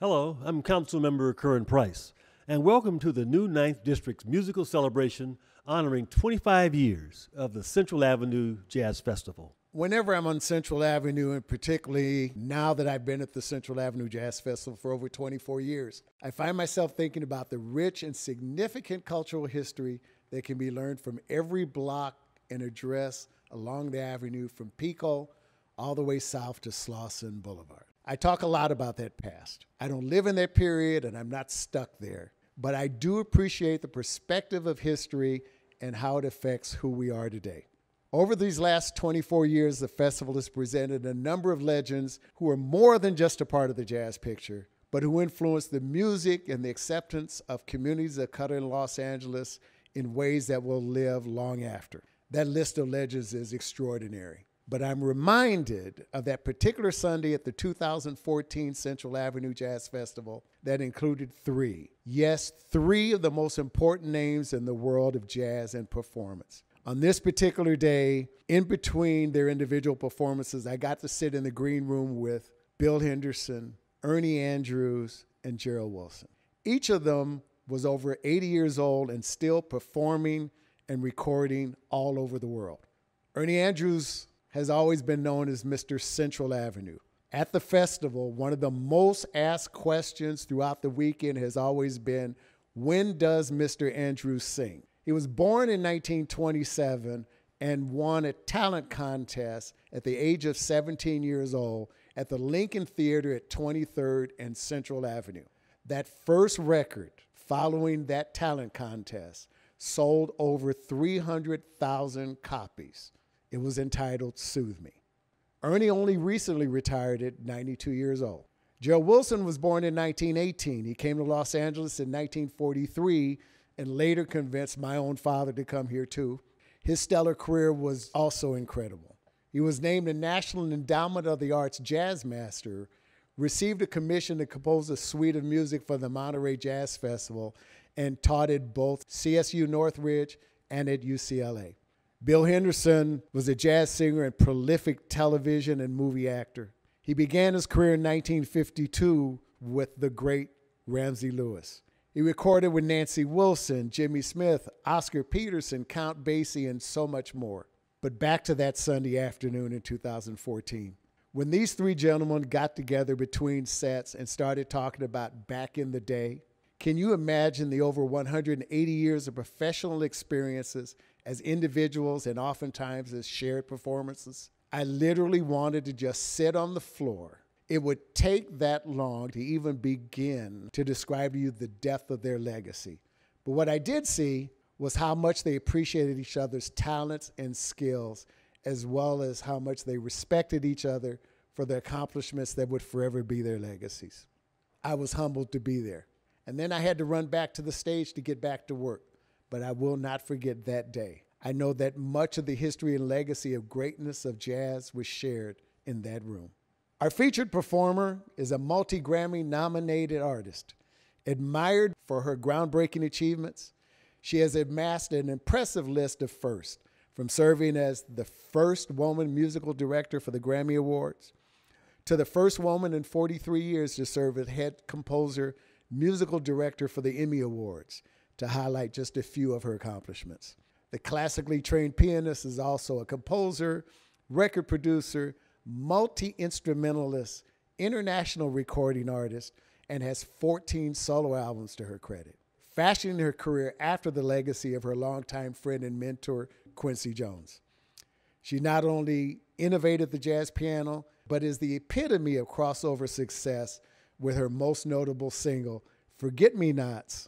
Hello, I'm Councilmember Curran Price, and welcome to the new 9th District's musical celebration honoring 25 years of the Central Avenue Jazz Festival. Whenever I'm on Central Avenue, and particularly now that I've been at the Central Avenue Jazz Festival for over 24 years, I find myself thinking about the rich and significant cultural history that can be learned from every block and address along the avenue from Pico all the way south to Slauson Boulevard. I talk a lot about that past. I don't live in that period and I'm not stuck there, but I do appreciate the perspective of history and how it affects who we are today. Over these last 24 years, the festival has presented a number of legends who are more than just a part of the jazz picture, but who influenced the music and the acceptance of communities of color in Los Angeles in ways that will live long after. That list of legends is extraordinary. But I'm reminded of that particular Sunday at the 2014 Central Avenue Jazz Festival that included three of the most important names in the world of jazz and performance. On this particular day, in between their individual performances, I got to sit in the green room with Bill Henderson, Ernie Andrews, and Gerald Wilson. Each of them was over 80 years old and still performing and recording all over the world. Ernie Andrews has always been known as Mr. Central Avenue. At the festival, one of the most asked questions throughout the weekend has always been, when does Mr. Andrews sing? He was born in 1927 and won a talent contest at the age of 17 years old at the Lincoln Theater at 23rd and Central Avenue. That first record following that talent contest sold over 300,000 copies. It was entitled Soothe Me. Ernie only recently retired at 92 years old. Gerald Wilson was born in 1918. He came to Los Angeles in 1943 and later convinced my own father to come here too. His stellar career was also incredible. He was named a National Endowment of the Arts Jazz Master, received a commission to compose a suite of music for the Monterey Jazz Festival, and taught at both CSU Northridge and at UCLA. Bill Henderson was a jazz singer and prolific television and movie actor. He began his career in 1952 with the great Ramsey Lewis. He recorded with Nancy Wilson, Jimmy Smith, Oscar Peterson, Count Basie, and so much more. But back to that Sunday afternoon in 2014. When these three gentlemen got together between sets and started talking about back in the day, can you imagine the over 180 years of professional experiences as individuals and oftentimes as shared performances? I literally wanted to just sit on the floor. It would take that long to even begin to describe to you the depth of their legacy. But what I did see was how much they appreciated each other's talents and skills, as well as how much they respected each other for their accomplishments that would forever be their legacies. I was humbled to be there. And then I had to run back to the stage to get back to work. But I will not forget that day. I know that much of the history and legacy of greatness of jazz was shared in that room. Our featured performer is a multi-Grammy nominated artist. Admired for her groundbreaking achievements, she has amassed an impressive list of firsts, from serving as the first woman musical director for the Grammy Awards, to the first woman in 43 years to serve as head composer, musical director for the Emmy Awards, to highlight just a few of her accomplishments. The classically trained pianist is also a composer, record producer, multi-instrumentalist, international recording artist, and has 14 solo albums to her credit, fashioning her career after the legacy of her longtime friend and mentor, Quincy Jones. She not only innovated the jazz piano, but is the epitome of crossover success with her most notable single, Forget Me Nots,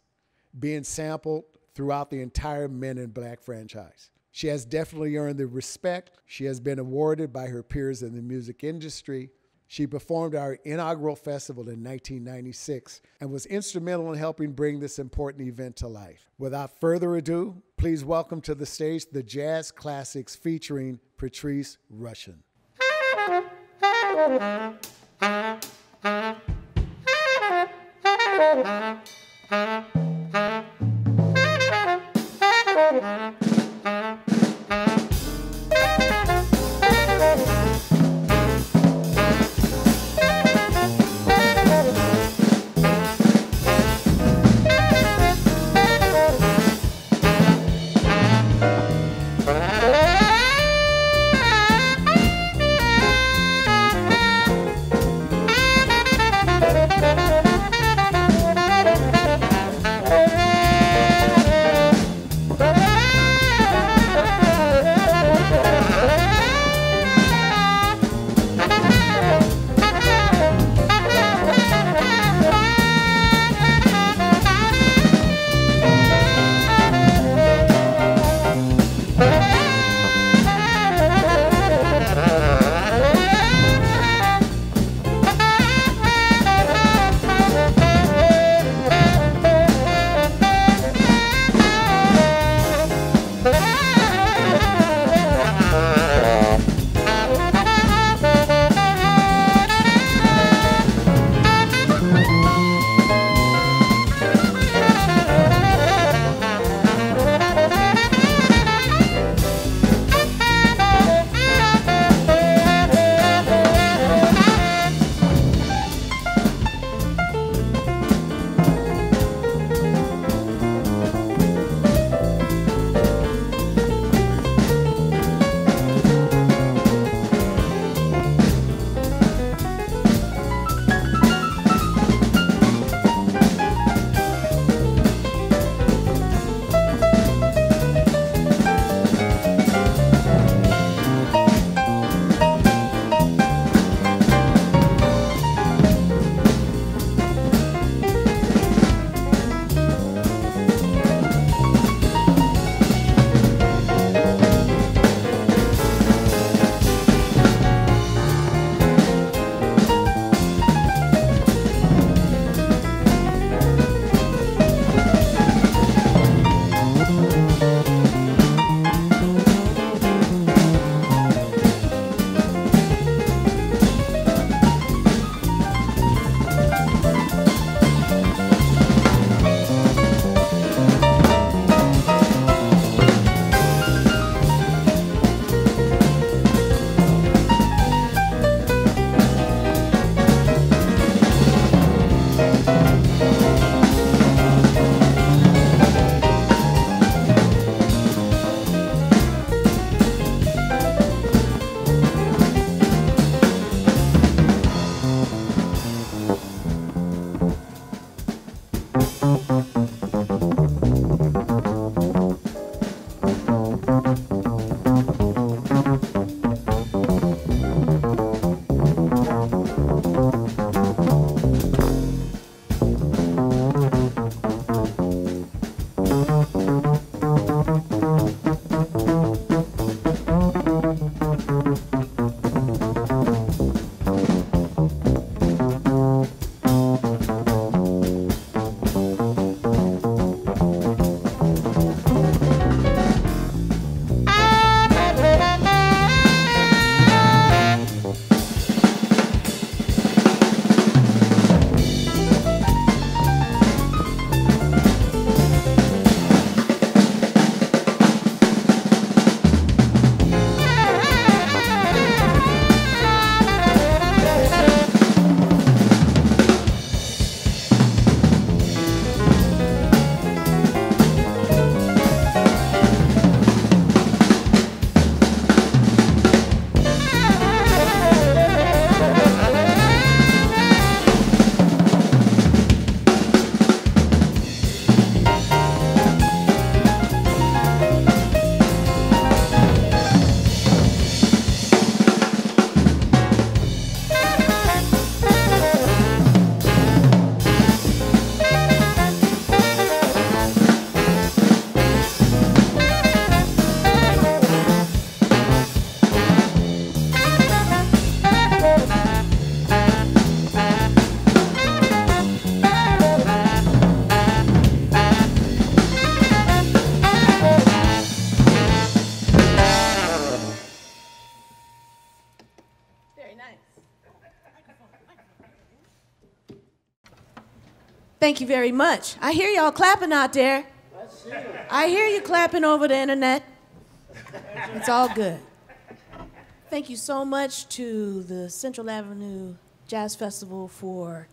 being sampled throughout the entire Men in Black franchise. She has definitely earned the respect she has been awarded by her peers in the music industry. She performed our inaugural festival in 1996 and was instrumental in helping bring this important event to life. Without further ado, please welcome to the stage the Jazz Classics featuring Patrice Rushen. Very nice. Thank you very much. I hear y'all clapping out there. I hear you clapping over the internet. It's all good. Thank you so much to the Central Avenue Jazz Festival for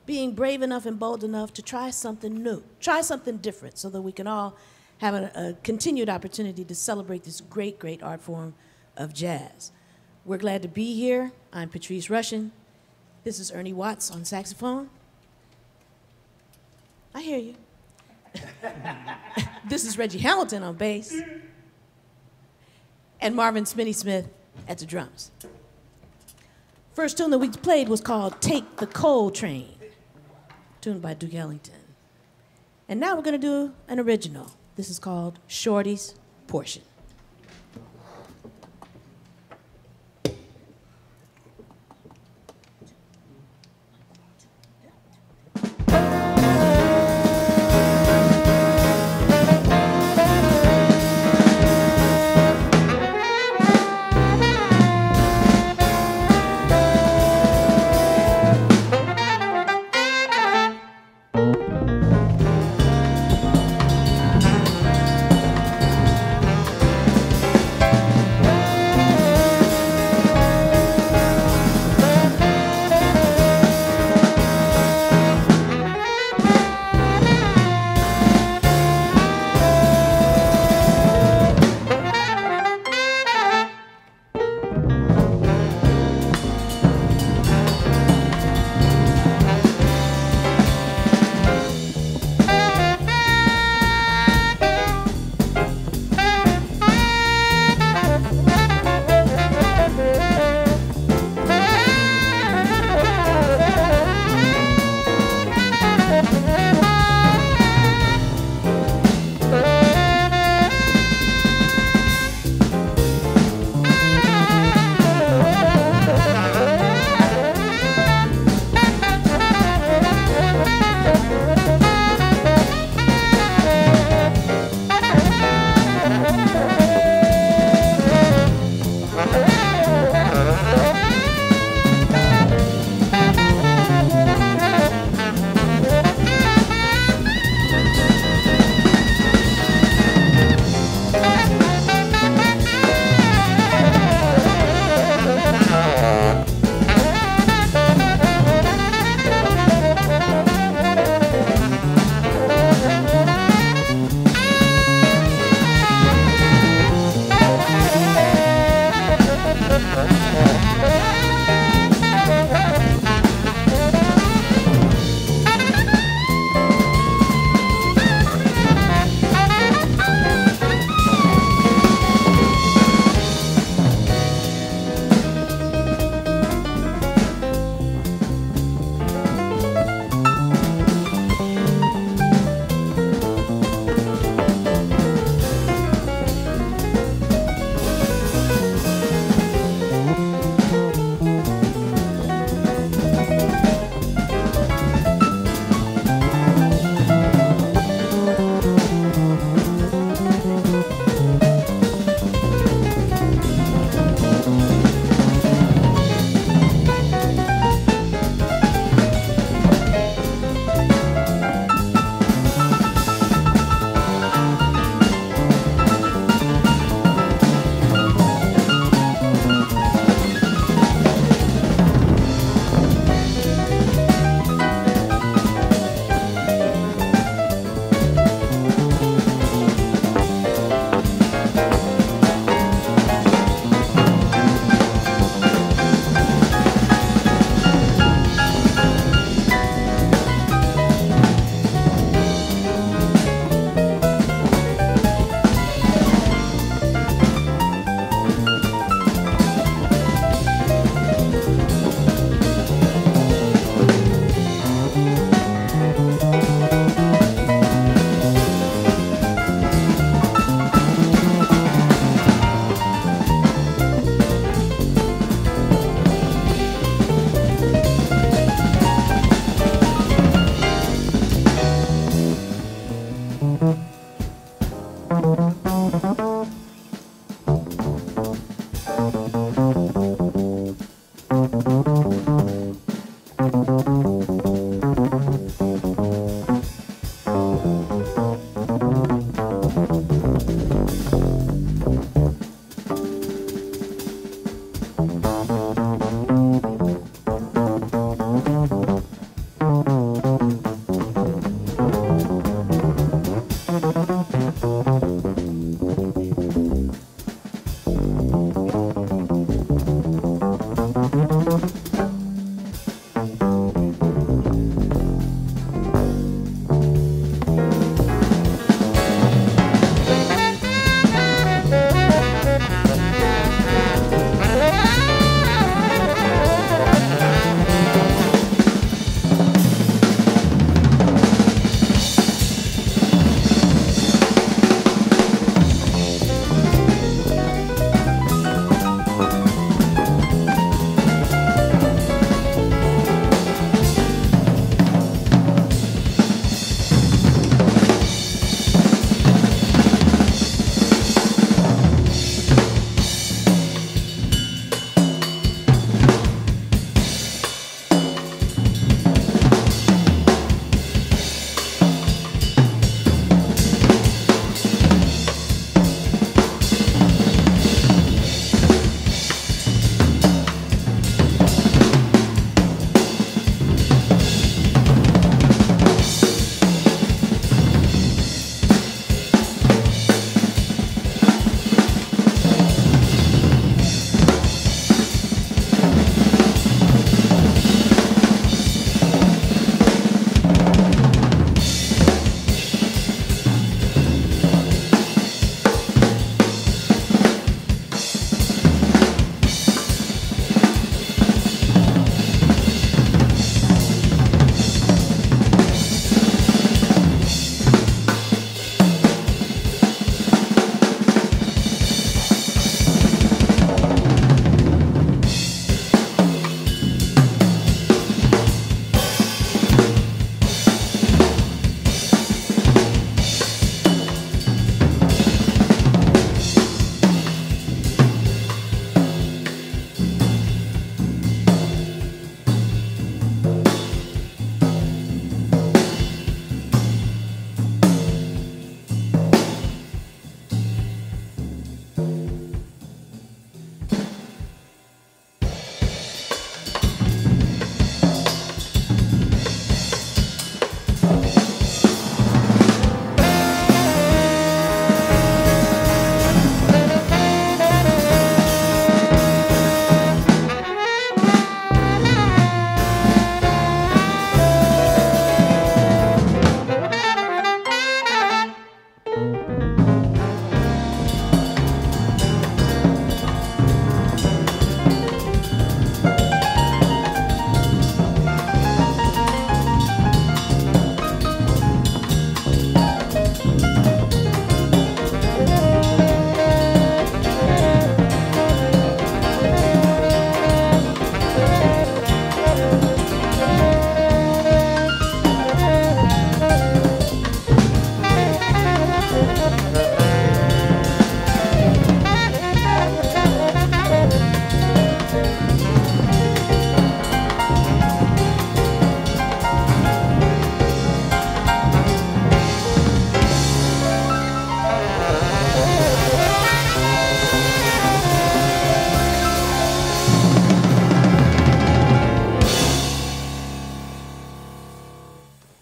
being brave enough and bold enough to try something new, try something different, so that we can all have a continued opportunity to celebrate this great, great art form of jazz. We're glad to be here. I'm Patrice Rushen. This is Ernie Watts on saxophone. I hear you. This is Reggie Hamilton on bass. And Marvin Smitty Smith at the drums. First tune that we played was called Take the Coal Train, tuned by Duke Ellington. And now we're gonna do an original. This is called Shorty's Portion.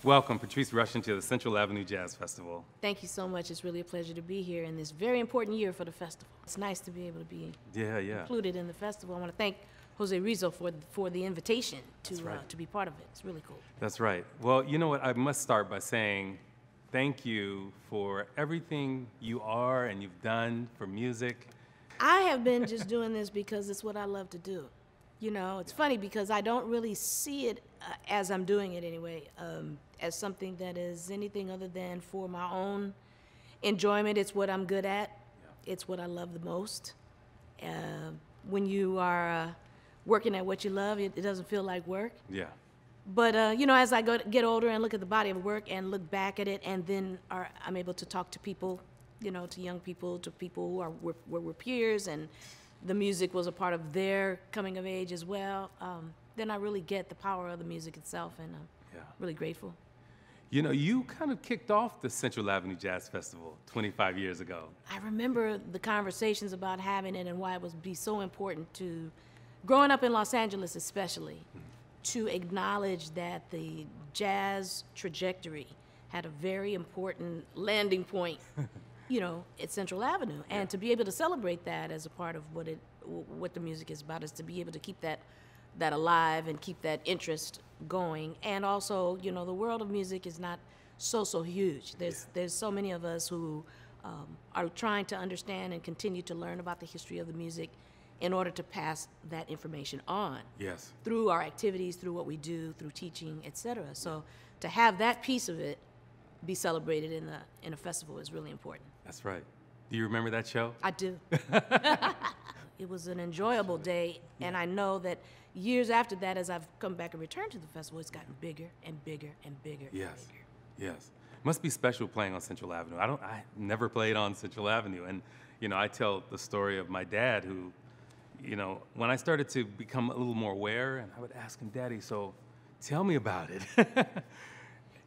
Welcome, Patrice Rushen, to the Central Avenue Jazz Festival. Thank you so much. It's really a pleasure to be here in this very important year for the festival. It's nice to be able to be included in the festival. I want to thank Jose Rizzo for the invitation to be part of it. It's really cool. That's right. Well, you know what? I must start by saying thank you for everything you are and you've done for music. I have been just doing this because it's what I love to do. You know, it's funny because I don't really see it as I'm doing it anyway, as something that is anything other than for my own enjoyment. It's what I'm good at. Yeah. It's what I love the most. When you are working at what you love, it doesn't feel like work. Yeah. But, you know, as I get older and look at the body of work and look back at it, and then I'm able to talk to people, you know, to young people, to people who were peers, and the music was a part of their coming of age as well, then I really get the power of the music itself, and I'm really grateful. You know, you kind of kicked off the Central Avenue Jazz Festival 25 years ago. I remember the conversations about having it and why it would be so important to growing up in Los Angeles especially, to acknowledge that the jazz trajectory had a very important landing point, you know, at Central Avenue. And to be able to celebrate that as a part of what the music is about is to be able to keep that alive and keep that interest going. And also, you know, the world of music is not so huge. There's so many of us who are trying to understand and continue to learn about the history of the music in order to pass that information on. Yes. Through our activities, through what we do, through teaching, etc. So to have that piece of it be celebrated in a festival is really important. That's right. Do you remember that show? I do. It was an enjoyable day, and I know that years after that, as I've come back and returned to the festival, it's gotten bigger and bigger and bigger. Yes. And bigger. Yes. Must be special playing on Central Avenue. I never played on Central Avenue, and you know, I tell the story of my dad who, you know, when I started to become a little more aware, and I would ask him, Daddy, so tell me about it.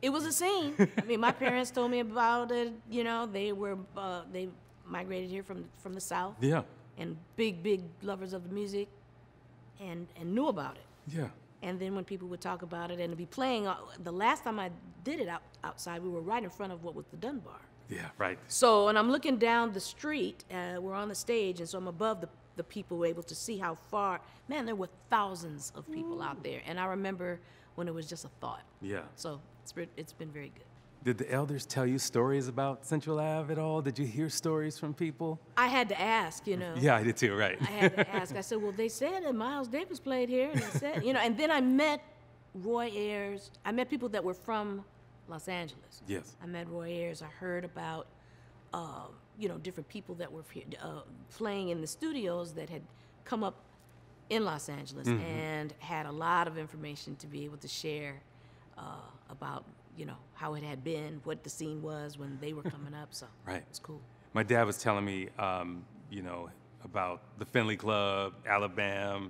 It was a scene. I mean, my parents told me about it. You know, they migrated here from the South. Yeah. And big lovers of the music, and knew about it. Yeah. And then when people would talk about it and to be playing, the last time I did it outside, we were right in front of what was the Dunbar. Yeah, right. So, and I'm looking down the street, we're on the stage, and so I'm above the people, able to see how far, man, there were thousands of people out there. And I remember when it was just a thought. Yeah. So it's been very good. Did the elders tell you stories about Central Ave at all? Did you hear stories from people? I had to ask, you know. Yeah, I did too, right. I had to ask. I said, well, they said that Miles Davis played here, and they said, you know, and then I met Roy Ayers. I met people that were from Los Angeles. Yes. I met Roy Ayers. I heard about, you know, different people that were playing in the studios that had come up in Los Angeles and had a lot of information to be able to share about, you know, how it had been, what the scene was when they were coming up. So right. It's cool. My dad was telling me, you know, about the Finley Club, Alabama,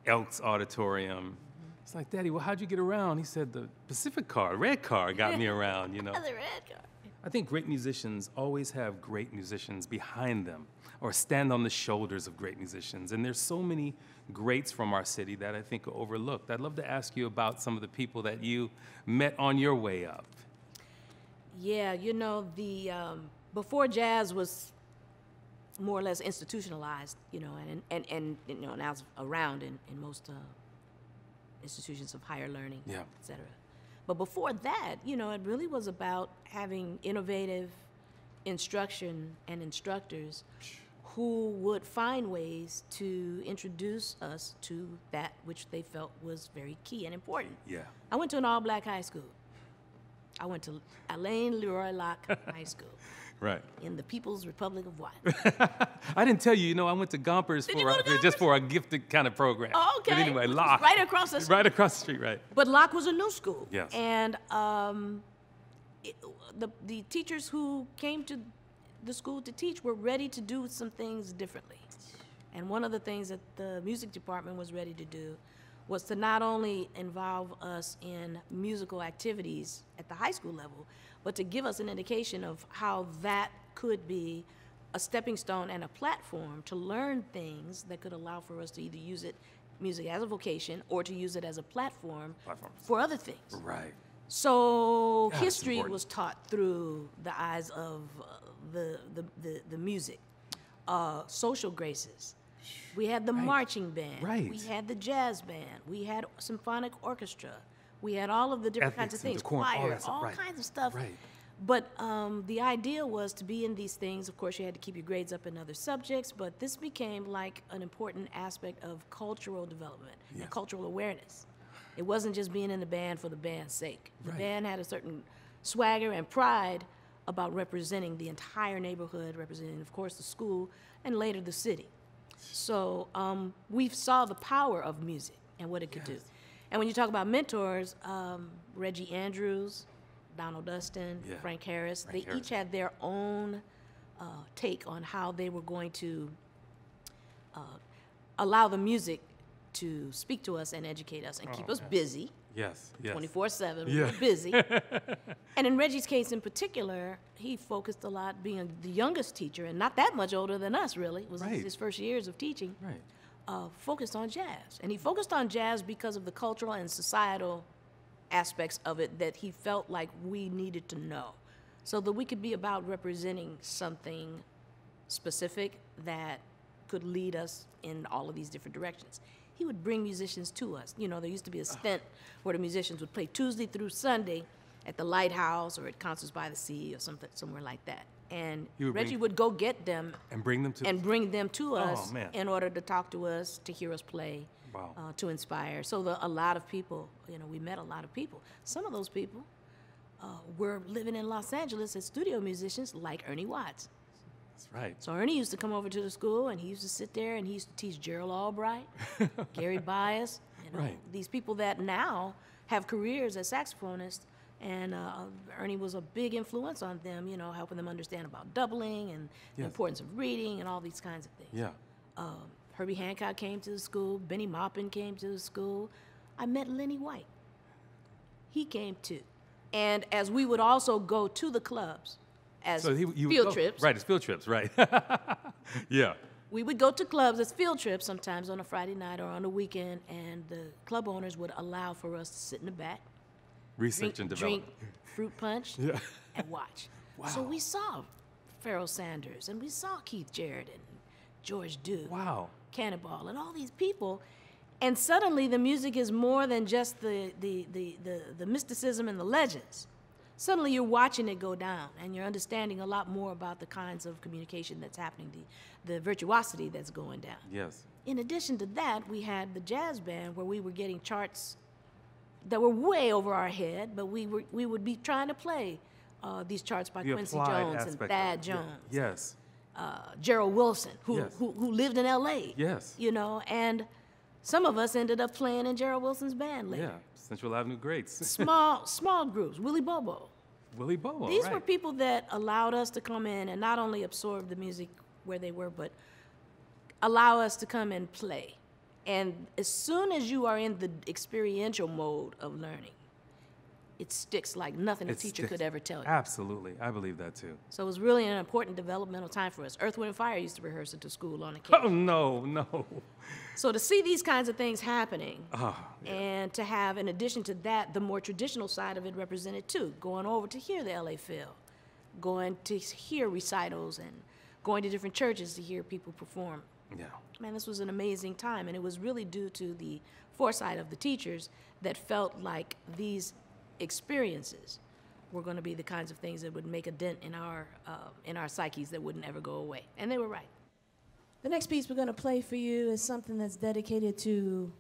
Elks Auditorium. It's like, Daddy, well, how'd you get around? He said, the Pacific car, red car got me around, you know. The red car. I think great musicians always have great musicians behind them or stand on the shoulders of great musicians. And there's so many greats from our city that I think are overlooked. I'd love to ask you about some of the people that you met on your way up. Yeah, you know, before jazz was more or less institutionalized, you know, and you know, now it's around in most institutions of higher learning, yeah, et cetera. But before that, you know, it really was about having innovative instruction and instructors who would find ways to introduce us to that which they felt was very key and important. Yeah. I went to an all-black high school. I went to Alain Leroy Locke High School. Right. In the People's Republic of Guatemala. I didn't tell you, you know, I went to Gompers just for a gifted kind of program. Oh, okay. But anyway, Locke. Right across the street. Right across the street, right. But Locke was a new school. Yes. And the teachers who came to the school to teach were ready to do some things differently. And one of the things that the music department was ready to do was to not only involve us in musical activities at the high school level, but to give us an indication of how that could be a stepping stone and a platform to learn things that could allow for us to either use music as a vocation or to use it as a platform for other things. Right. So history was taught through the eyes of the music, social graces. We had the marching band. Right. We had the jazz band. We had symphonic orchestra. We had all of the different kinds of things, choir, all kinds of stuff. Right. But the idea was to be in these things. Of course, you had to keep your grades up in other subjects, but this became like an important aspect of cultural development and cultural awareness. It wasn't just being in the band for the band's sake. The band had a certain swagger and pride about representing the entire neighborhood, representing, of course, the school, and later the city. So we saw the power of music and what it could do. And when you talk about mentors, Reggie Andrews, Donald Dustin, Frank Harris, they each had their own take on how they were going to allow the music to speak to us and educate us and keep us busy. Yes, yes. 24/7, we were busy. And in Reggie's case in particular, he focused a lot, being the youngest teacher and not that much older than us, really. It was his first years of teaching. Right. focused on jazz. And he focused on jazz because of the cultural and societal aspects of it that he felt like we needed to know, so that we could be about representing something specific that could lead us in all of these different directions. He would bring musicians to us. You know, there used to be a stint where the musicians would play Tuesday through Sunday at the Lighthouse or at Concerts by the Sea or something, somewhere like that. And Reggie would go get them and bring them to us in order to talk to us, to hear us play, to inspire. So a lot of people, you know, we met a lot of people. Some of those people were living in Los Angeles as studio musicians, like Ernie Watts. That's right. So Ernie used to come over to the school, and he used to sit there, and he used to teach Gerald Albright, Gary Bias, you know, these people that now have careers as saxophonists. And Ernie was a big influence on them, you know, helping them understand about doubling and the importance of reading and all these kinds of things. Yeah. Herbie Hancock came to the school. Benny Maupin came to the school. I met Lenny White. He came too. And as we would also go to the clubs as field trips. Right, it's field trips, right. Yeah. We would go to clubs as field trips sometimes on a Friday night or on a weekend, and the club owners would allow for us to sit in the back, research and develop, drink fruit punch, and watch. Wow. So we saw Pharoah Sanders, and we saw Keith Jarrett and George Duke, Cannonball, and all these people. And suddenly the music is more than just the mysticism and the legends. Suddenly you're watching it go down, and you're understanding a lot more about the kinds of communication that's happening, the virtuosity that's going down. Yes. In addition to that, we had the jazz band where we were getting charts that were way over our head, but we would be trying to play these charts by Quincy Jones and Thad Jones. Yes. Gerald Wilson, who lived in L.A. Yes. You know, and some of us ended up playing in Gerald Wilson's band later. Yeah, Central Avenue greats. small groups. Willie Bobo. Willie Bobo, These were people that allowed us to come in and not only absorb the music where they were, but allow us to come and play. And as soon as you are in the experiential mode of learning, it sticks like nothing a teacher could ever tell you. Absolutely. I believe that too. So it was really an important developmental time for us. Earth, Wind, and Fire used to rehearse it to school on occasion. Oh, no. So to see these kinds of things happening, and to have, in addition to that, the more traditional side of it represented too, going over to hear the LA Phil, going to hear recitals, and going to different churches to hear people perform. Yeah. Man, this was an amazing time, and it was really due to the foresight of the teachers that felt like these experiences were going to be the kinds of things that would make a dent in our psyches that wouldn't ever go away. And they were right. The next piece we're going to play for you is something that's dedicated to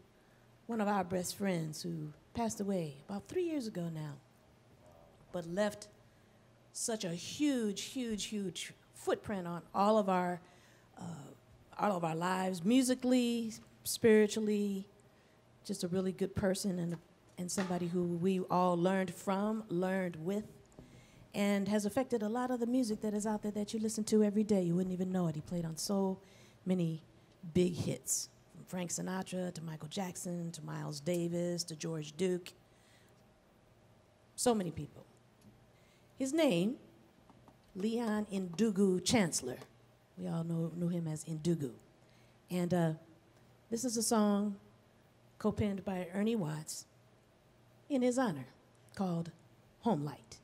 one of our best friends who passed away about 3 years ago now, but left such a huge footprint on all of our lives, musically, spiritually. Just a really good person and somebody who we all learned from, learned with, and has affected a lot of the music that is out there that you listen to every day. You wouldn't even know it. He played on so many big hits, from Frank Sinatra to Michael Jackson to Miles Davis to George Duke. So many people. His name, Leon Ndugu Chancellor. We all knew him as Ndugu. And this is a song co-penned by Ernie Watts in his honor, called Home Light.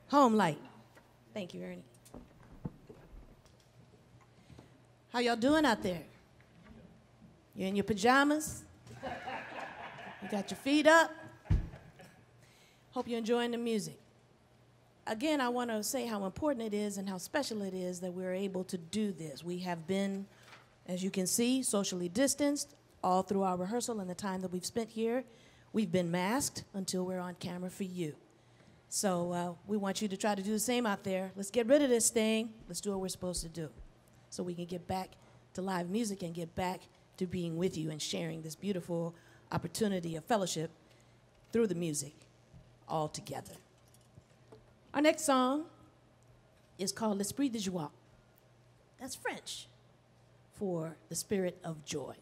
Home light. Thank you, Ernie. How y'all doing out there? You in your pajamas? You got your feet up? Hope you're enjoying the music. Again, I want to say how important it is and how special it is that we're able to do this. We have been, as you can see, socially distanced all through our rehearsal and the time that we've spent here. We've been masked until we're on camera for you. So we want you to try to do the same out there. Let's get rid of this thing. Let's do what we're supposed to do so we can get back to live music and get back to being with you and sharing this beautiful opportunity of fellowship through the music all together. Our next song is called L'Esprit de Joie. That's French for the spirit of joy.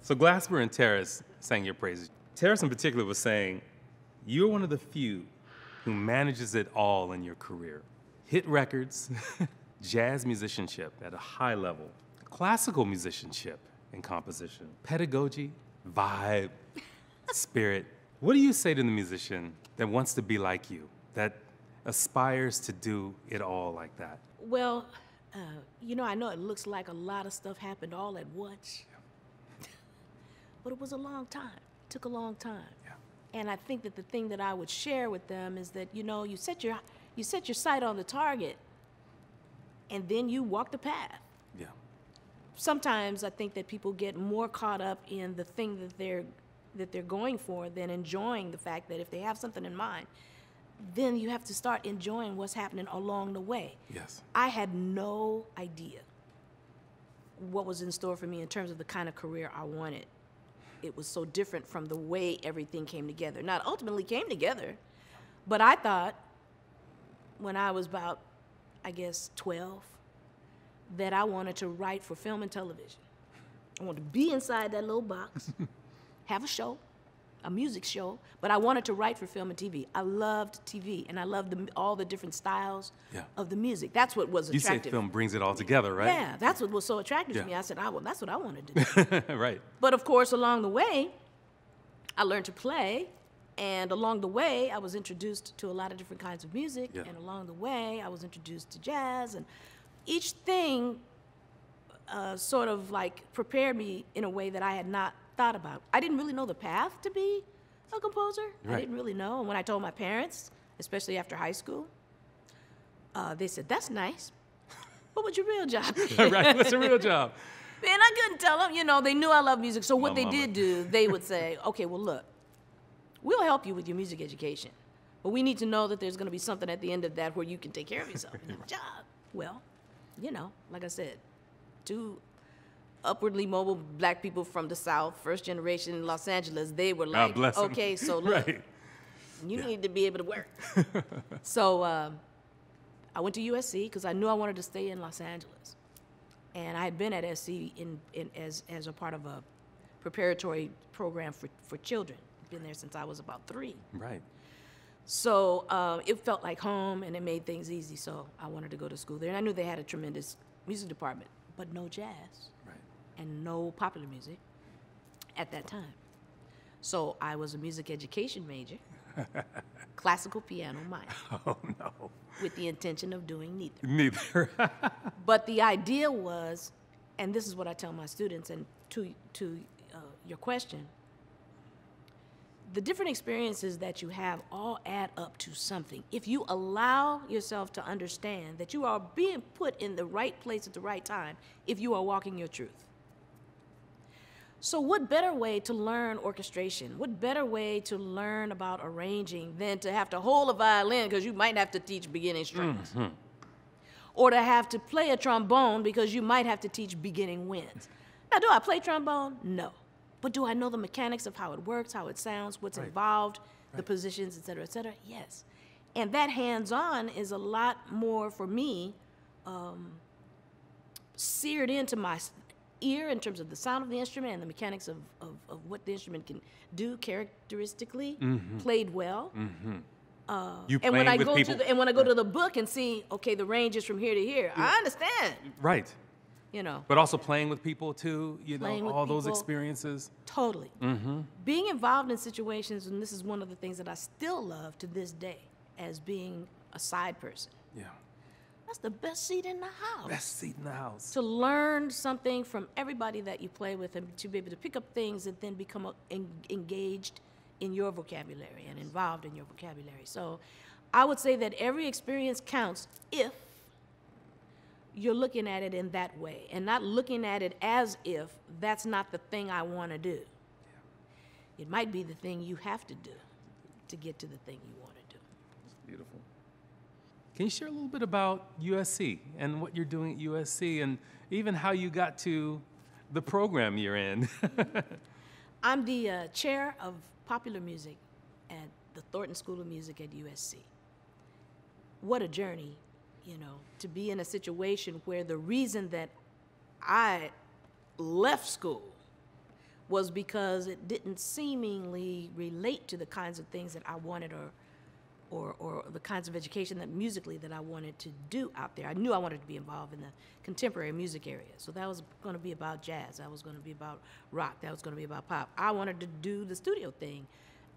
So Glasper and Terrace sang your praises. Terrace in particular was saying, you're one of the few who manages it all in your career. Hit records, jazz musicianship at a high level, classical musicianship and composition, pedagogy, vibe, spirit. What do you say to the musician that wants to be like you, that aspires to do it all like that? Well, you know, I know it looks like a lot of stuff happened all at once, but it was a long time. It took a long time. Yeah. And I think that the thing that I would share with them is that, you know, you set your sight on the target, and then you walk the path. Yeah. Sometimes I think that people get more caught up in the thing that they're going for than enjoying the fact that if they have something in mind, then you have to start enjoying what's happening along the way. Yes. I had no idea what was in store for me in terms of the kind of career I wanted. It was so different from the way everything came together. Now, it ultimately came together, But I thought, when I was about, I guess, 12, that I wanted to write for film and television. I wanted to be inside that little box, have a show, a music show, but I wanted to write for film and TV. I loved TV, and I loved all the different styles of the music. That's what was attractive. You say film brings it all together, right? Yeah, that's what was so attractive to me. I said, that's what I wanted to do. Right. But of course, along the way, I learned to play, and along the way, I was introduced to a lot of different kinds of music, and along the way, I was introduced to jazz, and each thing sort of like prepared me in a way that I had not thought about. I didn't really know the path to be a composer. Right. I didn't really know. And when I told my parents, especially after high school, they said, that's nice, but what's your real job? Right, what's a real job? And I couldn't tell them, you know, they knew I loved music. So what they did do, they would say, okay, well, look, we'll help you with your music education, but we need to know that there's going to be something at the end of that where you can take care of yourself and have a job. Well, you know, like I said, 2 upwardly mobile black people from the South, first generation in Los Angeles, they were like, bless 'em. okay, so look, Right. you need to be able to work. So I went to USC because I knew I wanted to stay in Los Angeles. And I had been at SC as a part of a preparatory program for children. Been there since I was about 3. Right. So it felt like home, and it made things easy. So I wanted to go to school there. And I knew they had a tremendous music department, but no jazz. Right. And no popular music at that time. So I was a music education major, classical piano minor. Oh, no. With the intention of doing neither. Neither. But the idea was, and this is what I tell my students, and to your question, the different experiences that you have all add up to something. If you allow yourself to understand that you are being put in the right place at the right time, if you are walking your truth. So what better way to learn orchestration? What better way to learn about arranging than to have to hold a violin because you might have to teach beginning strings? Mm-hmm. Or to have to play a trombone because you might have to teach beginning winds. Now, do I play trombone? No. But do I know the mechanics of how it works, how it sounds, what's involved, the positions, et cetera, yes. And that hands-on is a lot more, for me, seared into my ear in terms of the sound of the instrument and the mechanics of what the instrument can do characteristically, played well. And when I go to the book and see, okay, the range is from here to here, I understand. Right. You know. But also playing with people too, you know, all those experiences. Totally. Being involved in situations, and this is one of the things that I still love to this day, as being a side person. Yeah. That's the best seat in the house. Best seat in the house. To learn something from everybody that you play with, and to be able to pick up things and then become engaged in your vocabulary and involved in your vocabulary. So I would say that every experience counts if you're looking at it in that way and not looking at it as if that's not the thing I want to do. Yeah. It might be the thing you have to do to get to the thing you want to do. Beautiful. Can you share a little bit about USC and what you're doing at USC and even how you got to the program you're in? I'm the chair of popular music at the Thornton School of Music at USC. What a journey, you know, to be in a situation where the reason that I left school was because it didn't seemingly relate to the kinds of things that I wanted or the kinds of education that musically that I wanted to do out there. I knew I wanted to be involved in the contemporary music area. So that was going to be about jazz. That was going to be about rock. That was going to be about pop. I wanted to do the studio thing.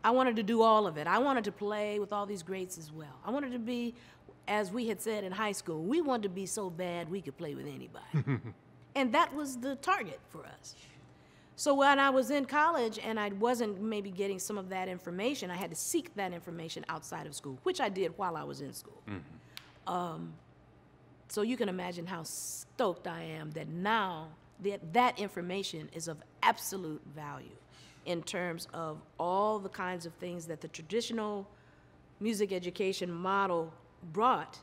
I wanted to do all of it. I wanted to play with all these greats as well. I wanted to be, as we had said in high school, we wanted to be so bad we could play with anybody. And that was the target for us. So when I was in college and I wasn't maybe getting some of that information, I had to seek that information outside of school, which I did while I was in school. So you can imagine how stoked I am that now that information is of absolute value in terms of all the kinds of things that the traditional music education model brought,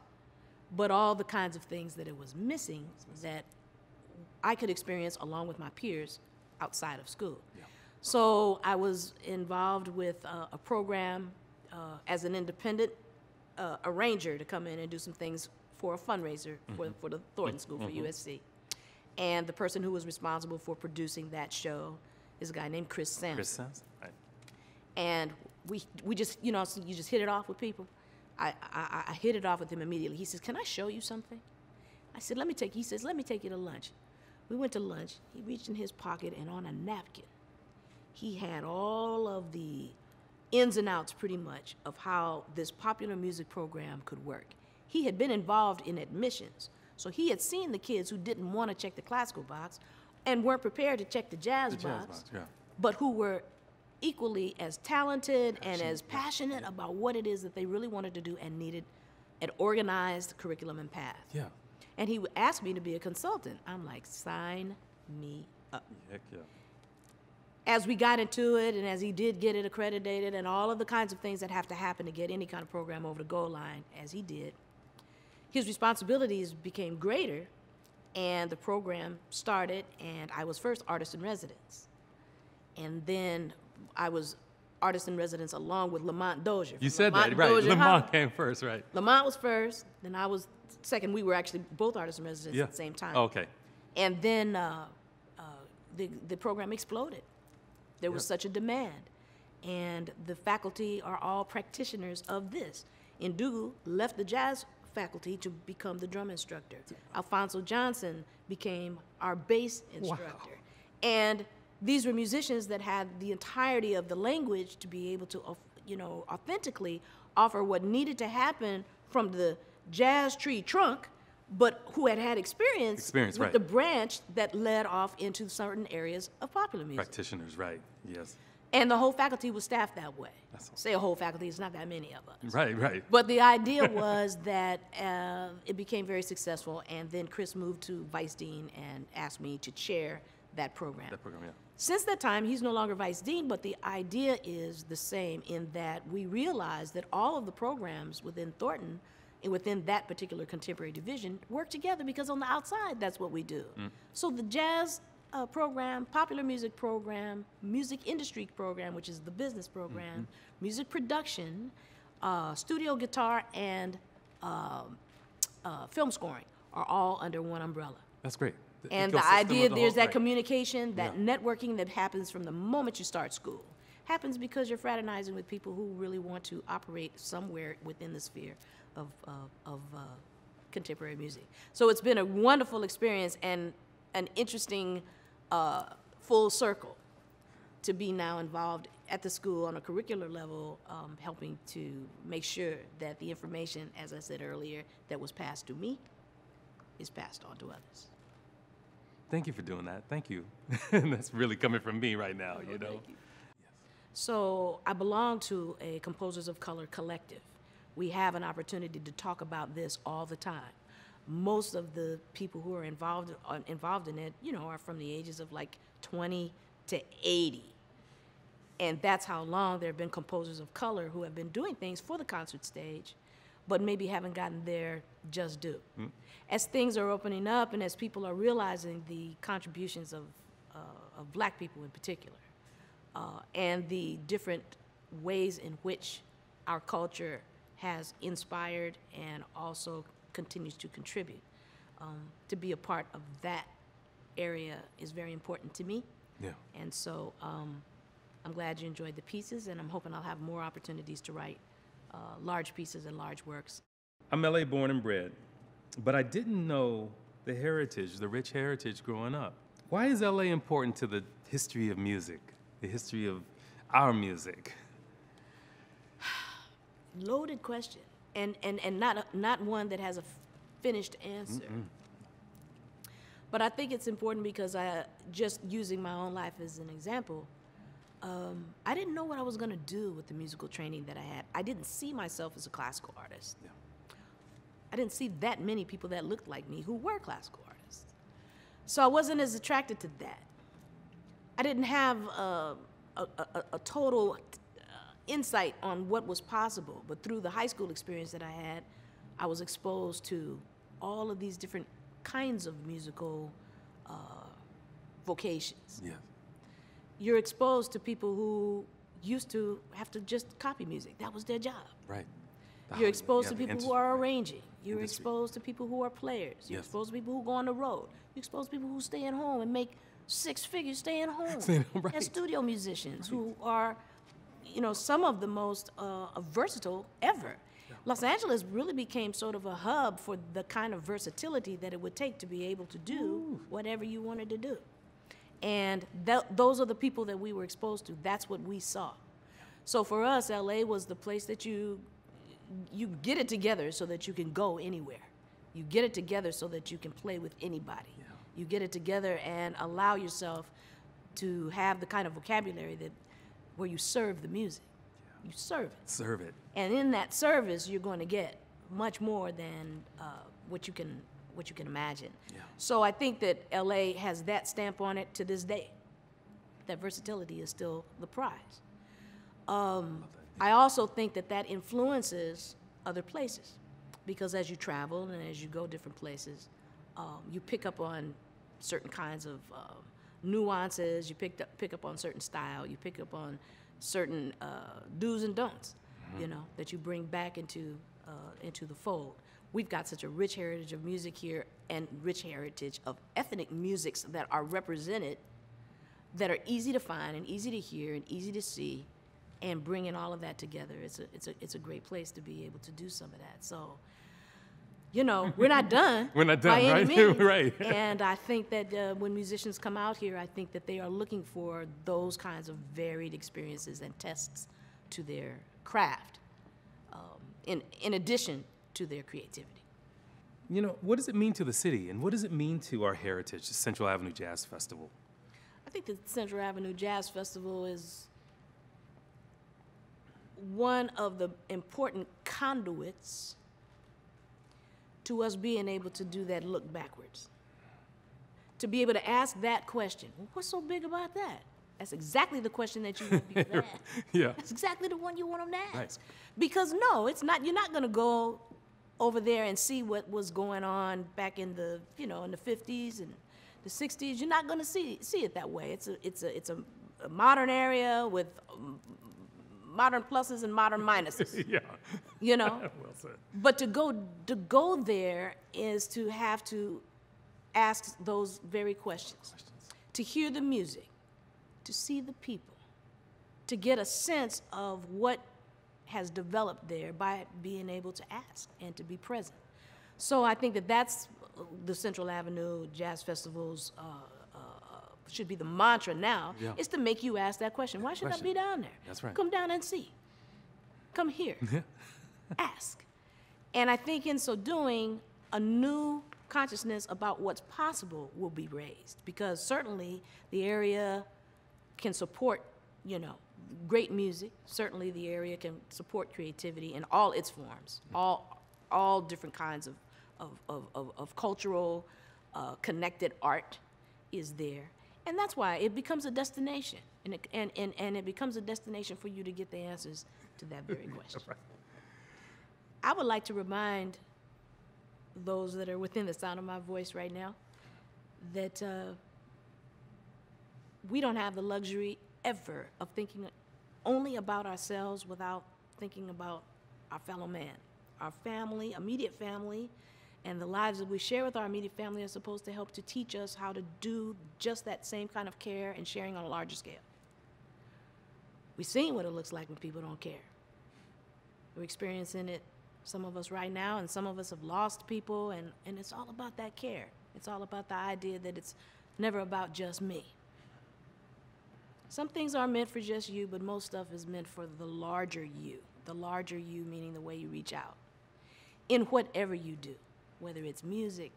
but all the kinds of things that it was missing that I could experience along with my peers outside of school. Yeah. So I was involved with a program as an independent arranger to come in and do some things for a fundraiser for the Thornton School for USC. And the person who was responsible for producing that show is a guy named Chris Sampson. Chris Sampson, right. And we just, you know, so you just hit it off with people. I hit it off with him immediately. He says, "Can I show you something?" I said, he says, "Let me take you to lunch." We went to lunch. He reached in his pocket, and on a napkin, he had all of the ins and outs, pretty much, of how this popular music program could work. He had been involved in admissions, so he had seen the kids who didn't want to check the classical box and weren't prepared to check the jazz box, but who were equally as talented and as passionate about what it is that they really wanted to do and needed an organized curriculum and path. Yeah. And he asked me to be a consultant. I'm like, sign me up. Heck yeah. As we got into it, and as he did get it accredited, and all of the kinds of things that have to happen to get any kind of program over the goal line, as he did, his responsibilities became greater, and the program started, and I was first artist in residence. And then I was artist in residence along with Lamont Dozier. You said Lamont that, right. Dozier Lamont came first, right. Lamont was first, then I was second. We were actually both artists in residence at the same time. Oh, okay. And then the program exploded. There was such a demand. And the faculty are all practitioners of this. Ndugu left the jazz faculty to become the drum instructor. Alfonso Johnson became our bass instructor. Wow. And these were musicians that had the entirety of the language to be able to, you know, authentically offer what needed to happen from the jazz tree trunk, but who had experience with the branch that led off into certain areas of popular music. Practitioners, right, yes. And the whole faculty was staffed that way. Say a whole faculty, it's not that many of us. Right, right. But the idea was that it became very successful, and then Chris moved to Vice Dean and asked me to chair that program. Since that time, he's no longer Vice Dean, but the idea is the same in that we realized that all of the programs within Thornton and within that particular contemporary division work together, because on the outside, that's what we do. So the jazz program, popular music program, music industry program, which is the business program, music production, studio guitar, and film scoring are all under one umbrella. That's great. And the idea, there's that communication, that networking that happens from the moment you start school. Happens because you're fraternizing with people who really want to operate somewhere within the sphere of contemporary music. So it's been a wonderful experience and an interesting full circle to be now involved at the school on a curricular level, helping to make sure that the information, as I said earlier, that was passed to me is passed on to others. Thank you for doing that. Thank you. That's really coming from me right now, you know. Thank you. So I belong to a Composers of Color collective. We have an opportunity to talk about this all the time. Most of the people who are involved in it, you know, are from the ages of like 20 to 80. And that's how long there have been composers of color who have been doing things for the concert stage, but maybe haven't gotten their just due. As things are opening up and as people are realizing the contributions of black people in particular, and the different ways in which our culture has inspired and also continues to contribute, to be a part of that area is very important to me. Yeah. And so I'm glad you enjoyed the pieces, and I'm hoping I'll have more opportunities to write large pieces and large works. I'm LA born and bred, but I didn't know the heritage, the rich heritage growing up. Why is LA important to the history of music, the history of our music? Loaded question, and not one that has a finished answer. But I think it's important because just using my own life as an example, I didn't know what I was going to do with the musical training that I had. I didn't see myself as a classical artist. Yeah. I didn't see that many people that looked like me who were classical artists. So I wasn't as attracted to that. I didn't have a total insight on what was possible, but through the high school experience that I had, I was exposed to all of these different kinds of musical vocations. Yeah. You're exposed to people who used to have to just copy music. That was their job. Right. You're exposed to the people who are industry. arranging. You're Industry. exposed to people who are players. You're Yes. exposed to people who go on the road. You're exposed to people who stay at home and make 6 figures staying home. Right. And studio musicians who are, some of the most versatile ever. Los Angeles really became sort of a hub for the kind of versatility that it would take to be able to do whatever you wanted to do. And those are the people that we were exposed to. That's what we saw. So for us, LA was the place that you get it together so that you can go anywhere. You get it together so that you can play with anybody. Yeah. You get it together and allow yourself to have the kind of vocabulary where you serve the music. You serve it. Serve it. And in that service, you're going to get much more than what you can imagine. Yeah. So I think that LA has that stamp on it to this day. That versatility is still the prize. I also think that influences other places, because as you travel and as you go different places, you pick up on certain kinds of nuances. You pick up on certain style. You pick up on certain do's and don'ts, that you bring back into the fold. We've got such a rich heritage of music here and rich heritage of ethnic musics that are represented, that are easy to find and easy to hear and easy to see, and bringing all of that together. It's a great place to be able to do some of that. So, we're not done. We're not done, by any right? means. Right. And I think that when musicians come out here, I think that they are looking for those kinds of varied experiences and tests to their craft, in addition to their creativity. What does it mean to the city, and what does it mean to our heritage, the Central Avenue Jazz Festival? I think the Central Avenue Jazz Festival is one of the important conduits to us being able to do that look backwards. To be able to ask that question, well, what's so big about that? That's exactly the question that you want people to ask. Yeah. That's exactly the one you want them to ask. Right. Because no, it's not. You're not going to go over there and see what was going on back in the, in the 50s and the 60s. You're not going to see it that way. It's a modern area with modern pluses and modern minuses. Yeah. Well said. But to go there is to have to ask those very questions. To hear the music, to see the people, to get a sense of what has developed there by being able to ask and to be present. So I think that's the Central Avenue Jazz Festival's should be the mantra now, is to make you ask that question. Why should I be down there? That's right. Come down and see. Come here. Ask. And I think in so doing, a new consciousness about what's possible will be raised, because certainly the area can support, great music. Certainly the area can support creativity in all its forms, all different kinds of cultural connected art is there. And that's why it becomes a destination, and it becomes a destination for you to get the answers to that very question. Right. I would like to remind those that are within the sound of my voice right now that we don't have the luxury ever of thinking only about ourselves without thinking about our fellow man, our family, immediate family, and the lives that we share with our immediate family are supposed to help to teach us how to do just that same kind of care and sharing on a larger scale. We've seen what it looks like when people don't care. We're experiencing it, some of us right now, and some of us have lost people, and it's all about that care. It's all about the idea that it's never about just me. Some things are meant for just you, but most stuff is meant for the larger you. The larger you meaning the way you reach out in whatever you do. Whether it's music,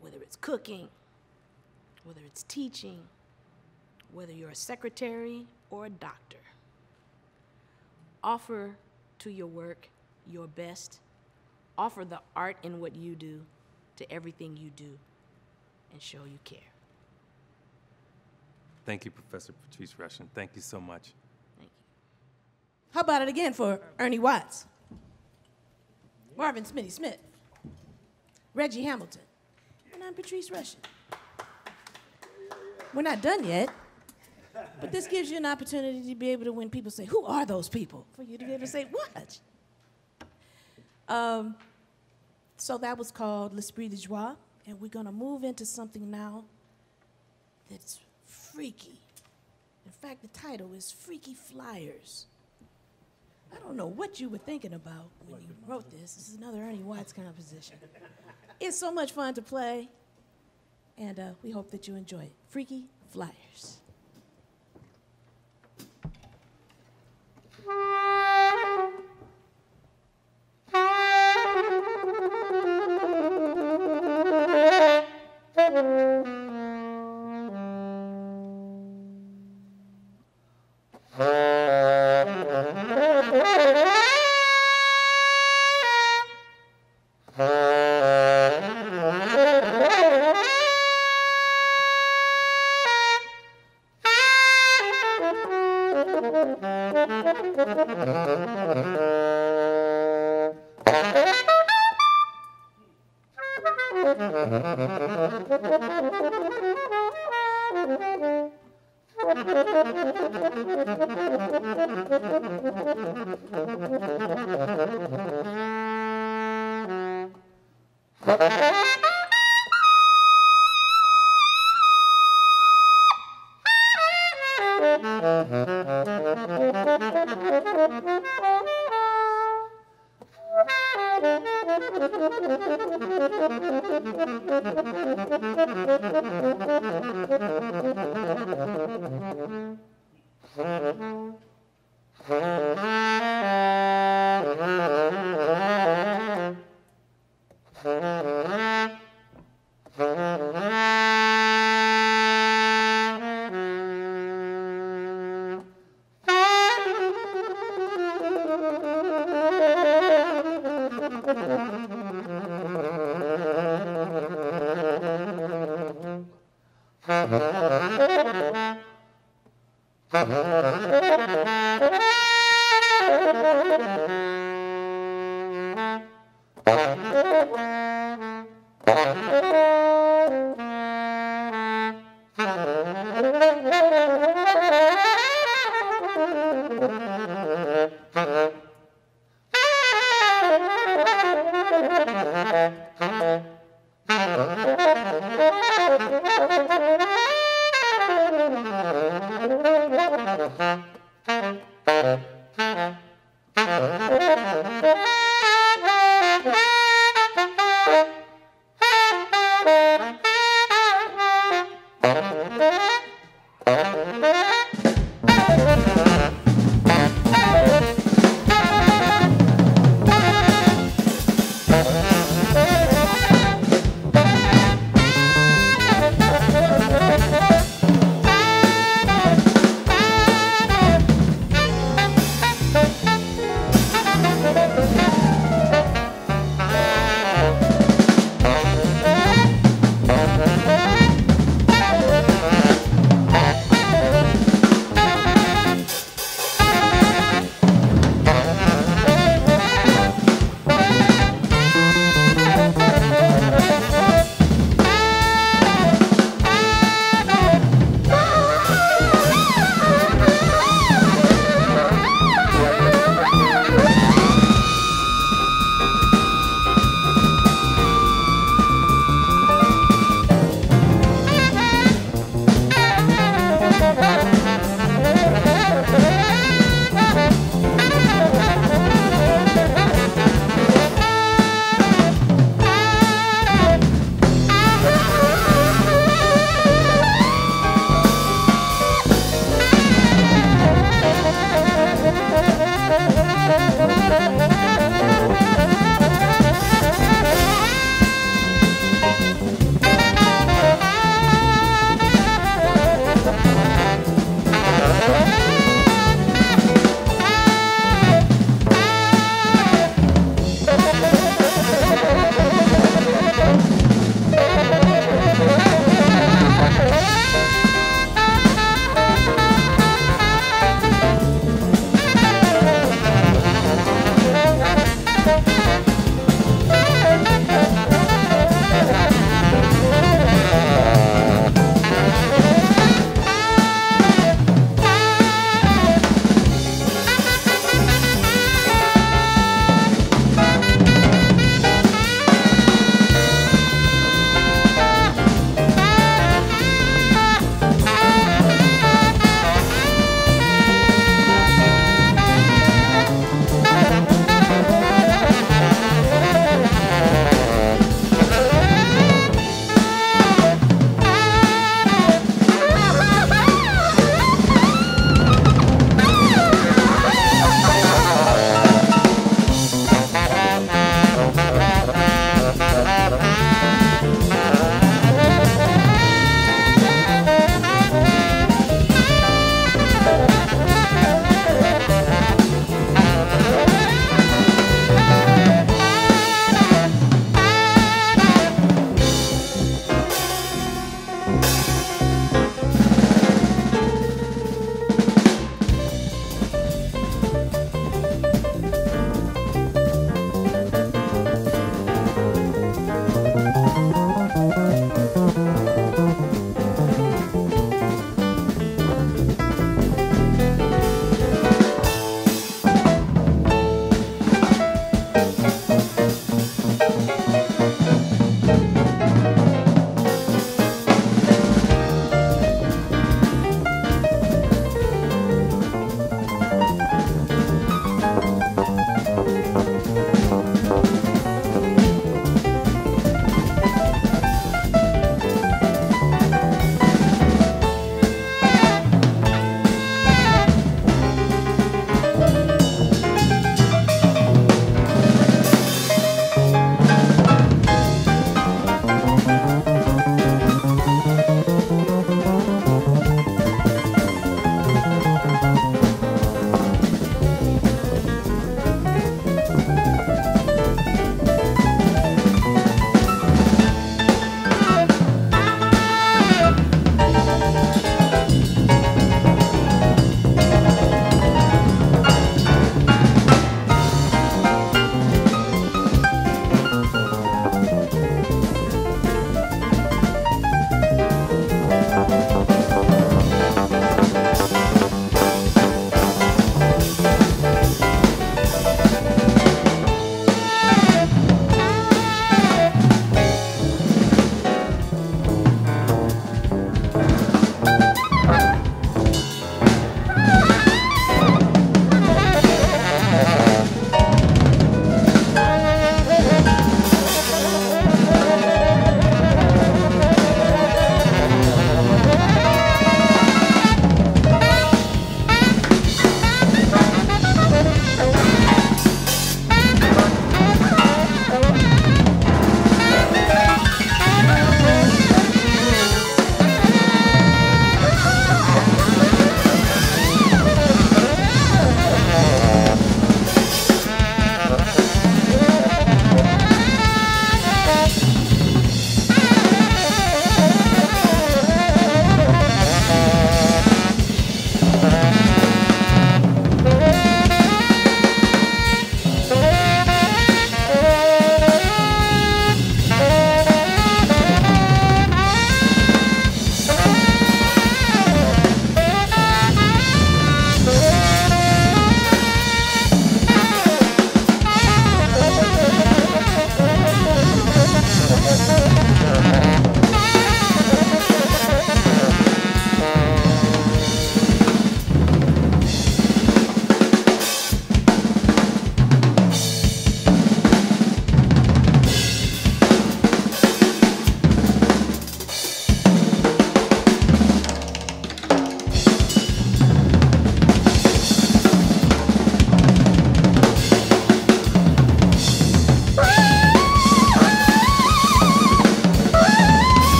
whether it's cooking, whether it's teaching, whether you're a secretary or a doctor. Offer to your work your best. Offer the art in what you do to everything you do, and show you care. Thank you, Professor Patrice Rushen. Thank you so much. Thank you. How about it again for Ernie Watts, Marvin Smitty Smith, Reggie Hamilton, and I'm Patrice Rushen. We're not done yet. But this gives you an opportunity to be able to, when people say, who are those people? For you to be able to say, what? So that was called L'Esprit de Joie, and we're gonna move into something now that's freaky. In fact, the title is Freaky Flyers. I don't know what you were thinking about when you wrote this. This is another Ernie Watts composition. It's so much fun to play, and we hope that you enjoy it. Freaky Flyers.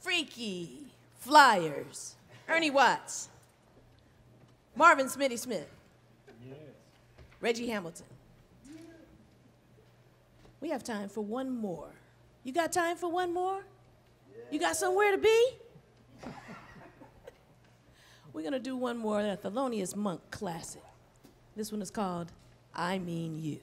Freaky Flyers. Ernie Watts. Marvin Smitty Smith. Yes. Reggie Hamilton. We have time for one more. You got time for one more? You got somewhere to be? We're going to do one more, a Thelonious Monk classic. This one is called I Mean You.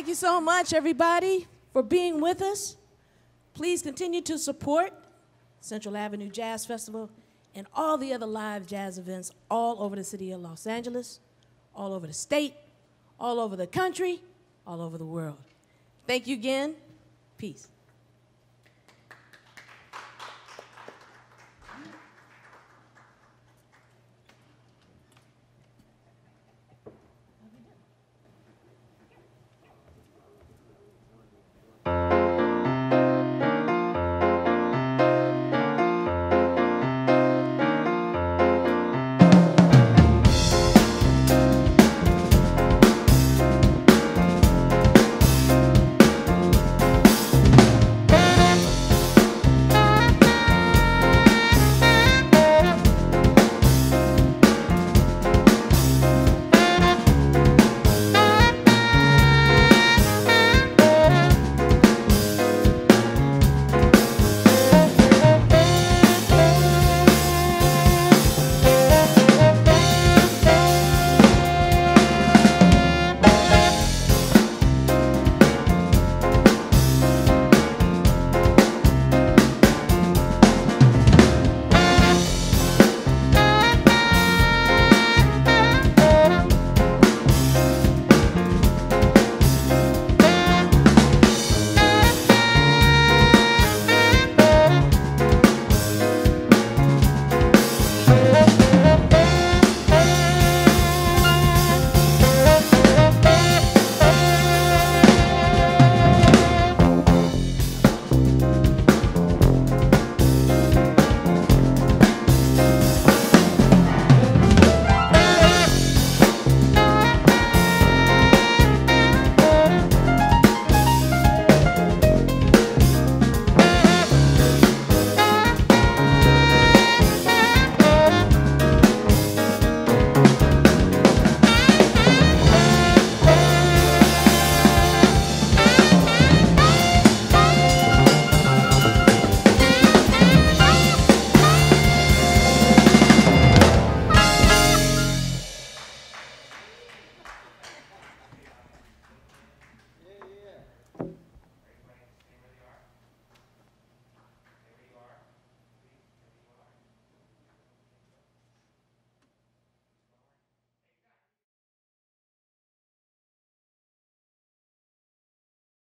Thank you so much, everybody, for being with us. Please continue to support Central Avenue Jazz Festival and all the other live jazz events all over the city of Los Angeles, all over the state, all over the country, all over the world. Thank you again. Peace.